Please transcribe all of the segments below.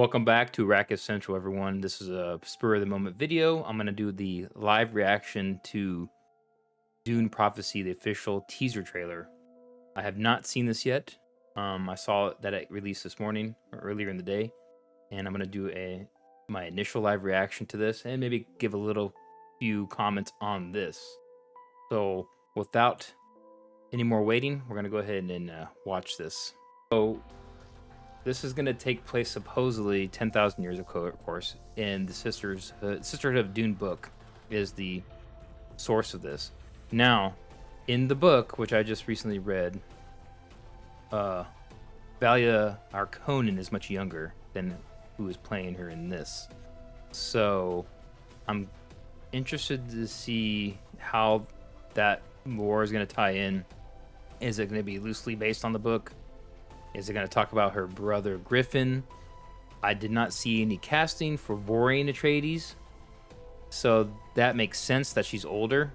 Welcome back to Racket Central, everyone. This is a spur of the moment video. I'm going to do the live reaction to Dune Prophecy, the official teaser trailer. I have not seen this yet. I saw that it released this morning or earlier in the day, and I'm going to do my initial live reaction to this and maybe give a little few comments on this. So without any more waiting, we're going to go ahead and watch this. So this is going to take place supposedly 10,000 years ago, of course, and the Sisterhood of Dune book is the source of this. Now, in the book, which I just recently read, Valia Harkonnen is much younger than who is playing her in this. So I'm interested to see how that lore is going to tie in. Is it going to be loosely based on the book? Is it going to talk about her brother Griffin? I did not see any casting for Vorian Atreides, so that makes sense that she's older.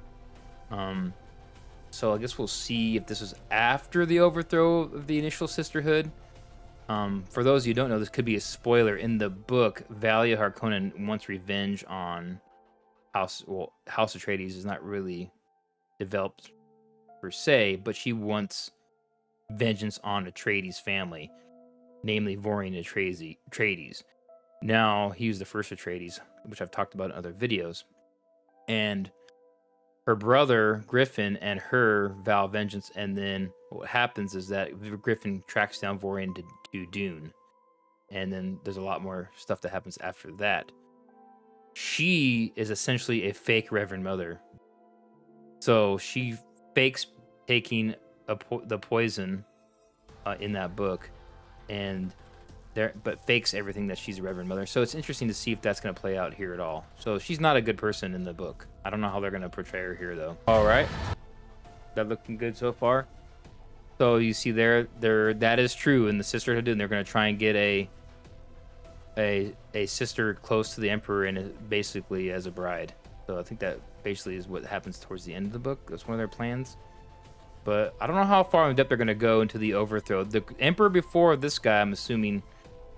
So I guess we'll see if this is after the overthrow of the initial sisterhood. For those of you who don't know, this could be a spoiler. In the book, Valia Harkonnen wants revenge on House Atreides is not really developed per se, but she wants vengeance on Atreides family, namely Vorian Atreides. Now, he was the first Atreides, which I've talked about in other videos. And her brother, Griffin, and her vow vengeance. And then what happens is that Griffin tracks down Vorian to Dune. And then there's a lot more stuff that happens after that. She is essentially a fake Reverend Mother. So she fakes taking the poison in that book, but fakes everything that she's a Reverend Mother. So it's interesting to see if that's going to play out here at all. So she's not a good person in the book. I don't know how they're going to portray her here, though. All right, that looking good so far. So you see there that is true in the Sisterhood, and they're going to try and get a sister close to the Emperor and basically as a bride. So I think that basically is what happens towards the end of the book. That's one of their plans. But I don't know how far in depth they're going to go into the overthrow. The Emperor before this guy, I'm assuming,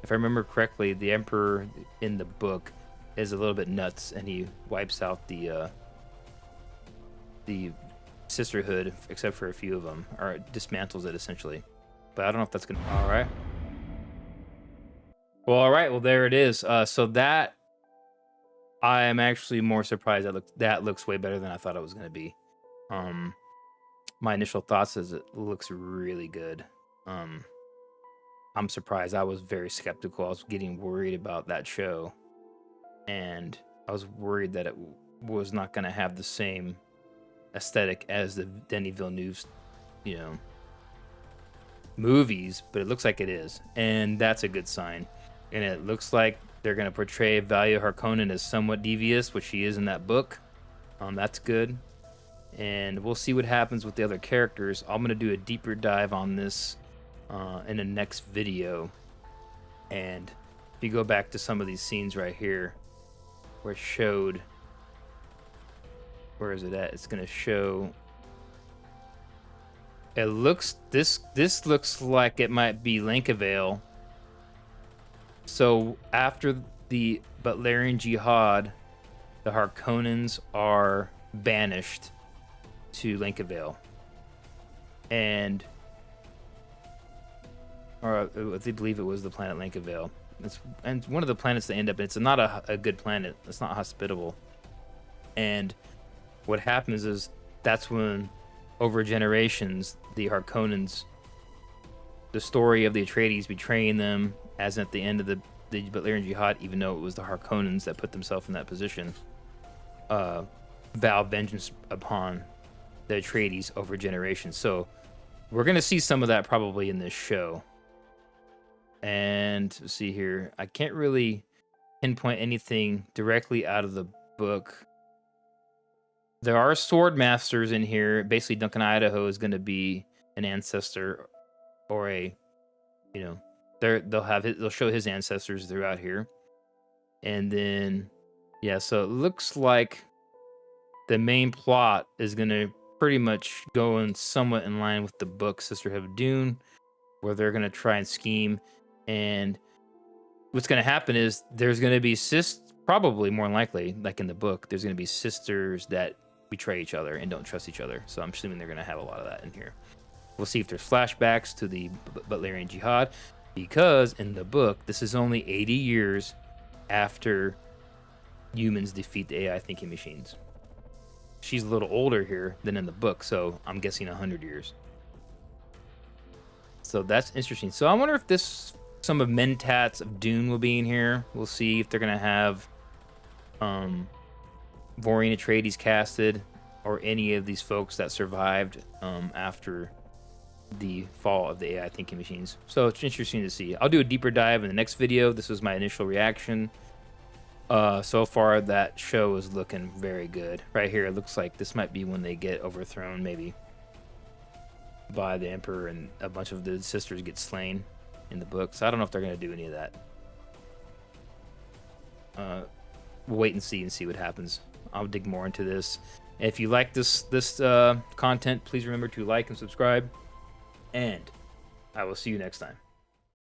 if I remember correctly, the Emperor in the book is a little bit nuts, and he wipes out the Sisterhood, except for a few of them, or dismantles it, essentially. But I don't know if that's going to... All right. Well, there it is. So that... I am actually more surprised that looks way better than I thought it was going to be. My initial thoughts is it looks really good. I'm surprised. I was very skeptical. I was getting worried about that show, and I was worried that it was not going to have the same aesthetic as the Denis Villeneuve's, movies, but it looks like it is, and that's a good sign. And it looks like they're going to portray Valia Harkonnen as somewhat devious, which she is in that book. That's good. And we'll see what happens with the other characters. I'm going to do a deeper dive on this in the next video. And if you go back to some of these scenes right here where it showed... Where is it at? It's going to show... It looks... This looks like it might be Lankavale. So after the Butlerian Jihad, the Harkonnens are banished to Lankavale, and I believe it was the planet Lankavale. And one of the planets they end up in. It's not a good planet. It's not hospitable. And what happens is that's when, over generations, the Harkonnens, the story of the Atreides betraying them, as at the end of the Butlerian Jihad, even though it was the Harkonnens that put themselves in that position, vow vengeance upon the Atreides over generations. So we're going to see some of that probably in this show. And let's see here. I can't really pinpoint anything directly out of the book. There are sword masters in here. Basically, Duncan Idaho is going to be an ancestor, or they'll show his ancestors throughout here. And then, yeah, so it looks like the main plot is going to pretty much going somewhat in line with the book Sisterhood of Dune, where they're going to try and scheme and what's going to happen is there's going to be probably more than likely, like in the book, there's going to be sisters that betray each other and don't trust each other. So I'm assuming they're going to have a lot of that in here. We'll see if there's flashbacks to the Butlerian Jihad, because in the book, this is only 80 years after humans defeat the AI thinking machines. She's a little older here than in the book, so I'm guessing 100 years. So that's interesting. So I wonder if some of Mentats of Dune will be in here. We'll see if they're going to have Vorian Atreides casted, or any of these folks that survived after the fall of the AI thinking machines. So it's interesting to see. I'll do a deeper dive in the next video. This was my initial reaction. So far, that show is looking very good. Right here, it looks like this might be when they get overthrown, maybe, by the Emperor, and a bunch of the sisters get slain in the book. So I don't know if they're going to do any of that. We'll wait and see what happens. I'll dig more into this. If you like this content, please remember to like and subscribe. And I will see you next time.